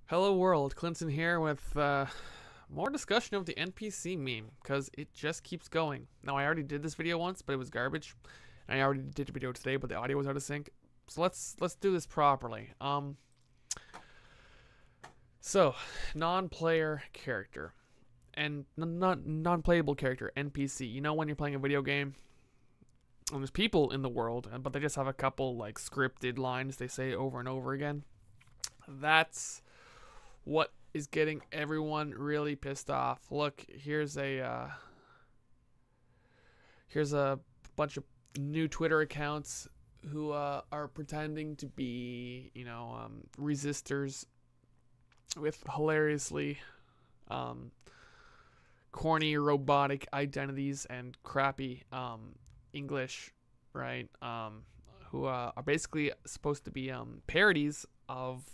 Hello world, Clinton here with more discussion of the NPC meme, because it just keeps going. Now I already did this video once, but it was garbage. And I already did a video today, but the audio was out of sync. So let's do this properly. So non-player character and non-playable character, NPC. You know when you're playing a video game and there's people in the world, but they just have a couple like scripted lines they say over and over again. That's what is getting everyone really pissed off. Look, here's a bunch of new Twitter accounts who are pretending to be, resistors with hilariously corny robotic identities and crappy English, right? Who are basically supposed to be parodies of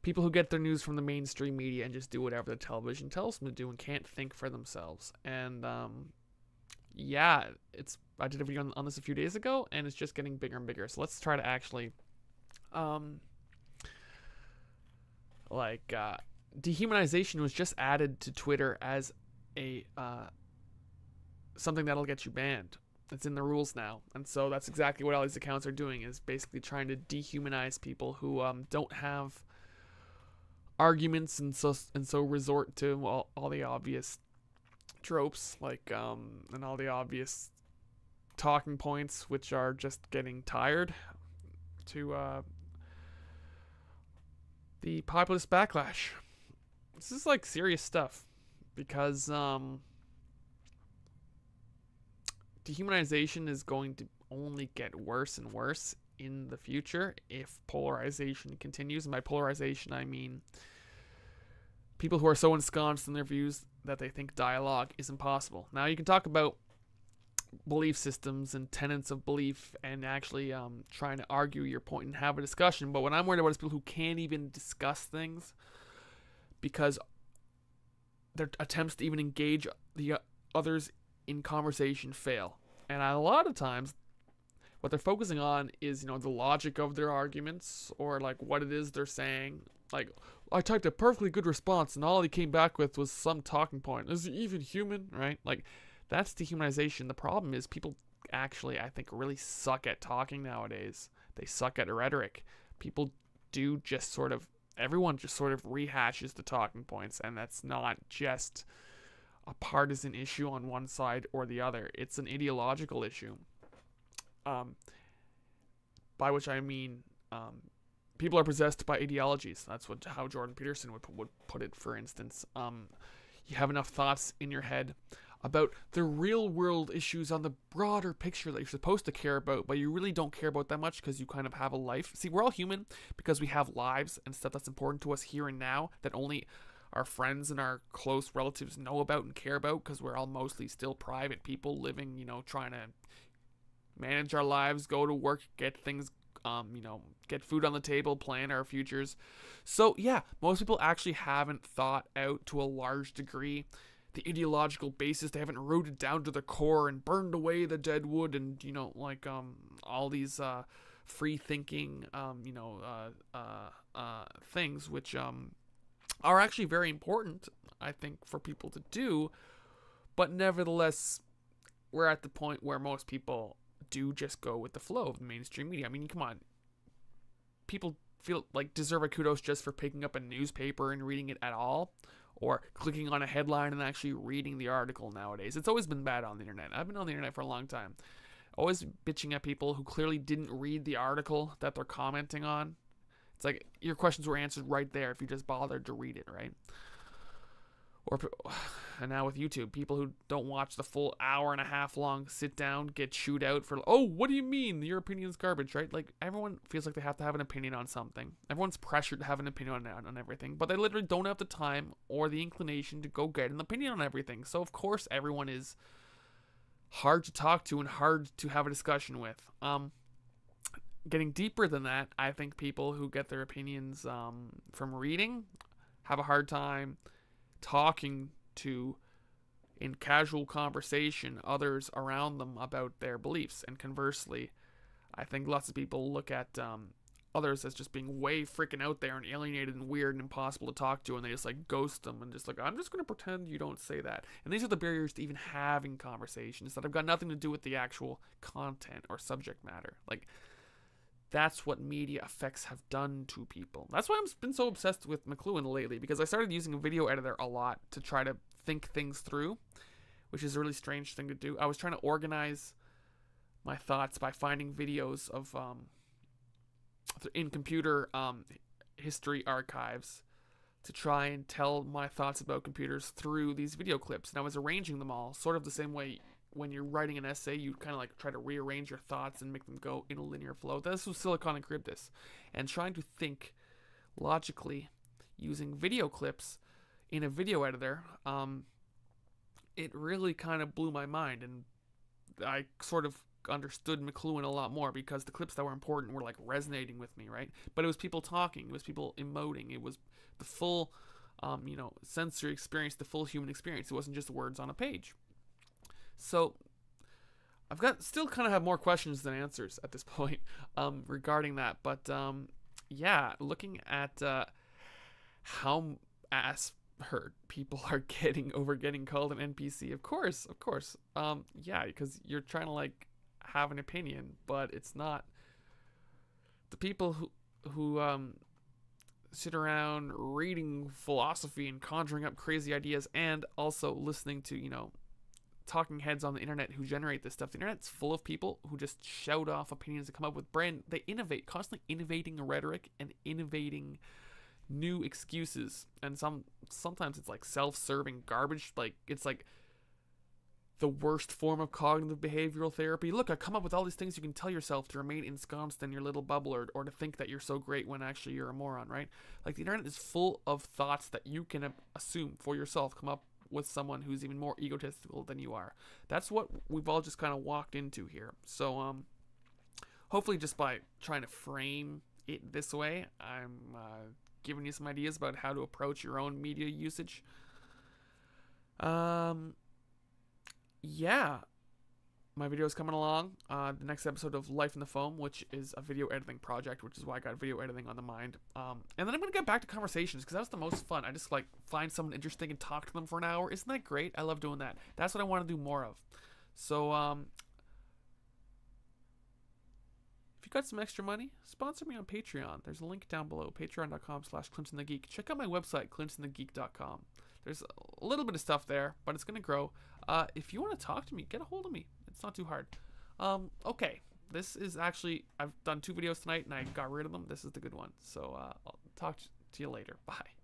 people who get their news from the mainstream media and just do whatever the television tells them to do and can't think for themselves. And yeah, I did a video on this a few days ago, and it's just getting bigger and bigger. So let's try to actually dehumanization was just added to Twitter as a something that'll get you banned. It's in the rules now, and so that's exactly what all these accounts are doing, is basically trying to dehumanize people who don't have arguments and so resort to all the obvious tropes, like and all the obvious talking points, which are just getting tired, to the populist backlash. This is like serious stuff, because dehumanization is going to only get worse and worse in the future if polarization continues. And by polarization, I mean people who are so ensconced in their views that they think dialogue is impossible. Now, you can talk about belief systems and tenets of belief and actually trying to argue your point and have a discussion, but what I'm worried about is people who can't even discuss things because their attempts to even engage the others in conversation fail. And a lot of times what they're focusing on is, the logic of their arguments, or like what it is they're saying. Like, I typed a perfectly good response and all he came back with was some talking point. Is he even human? Right? Like, that's dehumanization. The problem is people actually, I think, really suck at talking nowadays. They suck at rhetoric. People do just sort of, everyone just sort of rehashes the talking points, and that's not just a partisan issue on one side or the other. It's an ideological issue. By which I mean, people are possessed by ideologies. That's how Jordan Peterson would put it, for instance. You have enough thoughts in your head about the real world issues on the broader picture that you're supposed to care about, but you really don't care about that much because you kind of have a life. See, we're all human because we have lives and stuff that's important to us here and now that only our friends and our close relatives know about and care about, because we're all mostly still private people living, trying to manage our lives, go to work, get things, get food on the table, plan our futures. So yeah, most people actually haven't thought out to a large degree the ideological basis. They haven't rooted down to the core and burned away the dead wood, and all these free thinking things, which are actually very important, I think, for people to do. But nevertheless, we're at the point where most people do just go with the flow of the mainstream media. I mean, come on. People feel like deserve a kudos just for picking up a newspaper and reading it at all, or clicking on a headline and actually reading the article nowadays. It's always been bad on the internet. I've been on the internet for a long time. Always bitching at people who clearly didn't read the article that they're commenting on. It's like your questions were answered right there if you just bothered to read it, right? And now with YouTube, people who don't watch the full hour and a half long sit down, get chewed out for, oh, what do you mean? Your opinion's garbage, right? Like, everyone feels like they have to have an opinion on something. Everyone's pressured to have an opinion on everything, but they literally don't have the time or the inclination to go get an opinion on everything. So, of course, everyone is hard to talk to and hard to have a discussion with. Getting deeper than that, I think people who get their opinions from reading have a hard time talking to, in casual conversation, others around them about their beliefs. And conversely, I think lots of people look at others as just being way freaking out there and alienated and weird and impossible to talk to, and they just like ghost them and just like, I'm just gonna pretend you don't say that. And these are the barriers to even having conversations that have got nothing to do with the actual content or subject matter. Like, that's what media effects have done to people. That's why I've been so obsessed with McLuhan lately, because I started using a video editor a lot to try to think things through, which is a really strange thing to do. I was trying to organize my thoughts by finding videos of in computer history archives to try and tell my thoughts about computers through these video clips. And I was arranging them all sort of the same way when you're writing an essay, you kind of like try to rearrange your thoughts and make them go in a linear flow. This was Silicon and Charybdis. And trying to think logically using video clips in a video editor, it really kind of blew my mind. And I sort of understood McLuhan a lot more because the clips that were important were like resonating with me, right? But it was people talking, it was people emoting, it was the full, sensory experience, the full human experience. It wasn't just words on a page. So I've got still kind of have more questions than answers at this point regarding that. But yeah, looking at how ass hurt people are getting over getting called an NPC. Of course. Yeah, because you're trying to like have an opinion, but it's not. The people who sit around reading philosophy and conjuring up crazy ideas and also listening to, talking heads on the internet who generate this stuff. The internet's full of people who just shout off opinions and come up with they innovate, constantly innovating rhetoric and innovating new excuses. And sometimes it's like self-serving garbage. Like, it's like the worst form of cognitive behavioral therapy. Look, I come up with all these things you can tell yourself to remain ensconced in your little bubble, or to think that you're so great when actually you're a moron, right? Like, the internet is full of thoughts that you can assume for yourself, come up with someone who's even more egotistical than you are. That's what we've all just kind of walked into here. So hopefully just by trying to frame it this way, I'm giving you some ideas about how to approach your own media usage. Yeah, my video is coming along. The next episode of Life in the Foam, which is a video editing project, which is why I got video editing on the mind. And then I'm going to get back to conversations, because that was the most fun. I just like find someone interesting and talk to them for an hour. Isn't that great? I love doing that. That's what I want to do more of. So, if you got some extra money, sponsor me on Patreon. There's a link down below, patreon.com/ClimsonTheGeek. Check out my website, ClimsonTheGeek.com. There's a little bit of stuff there, but it's going to grow. If you want to talk to me, get a hold of me. It's not too hard. Okay. This is actually, I've done 2 videos tonight and I got rid of them. This is the good one. So I'll talk to you later. Bye.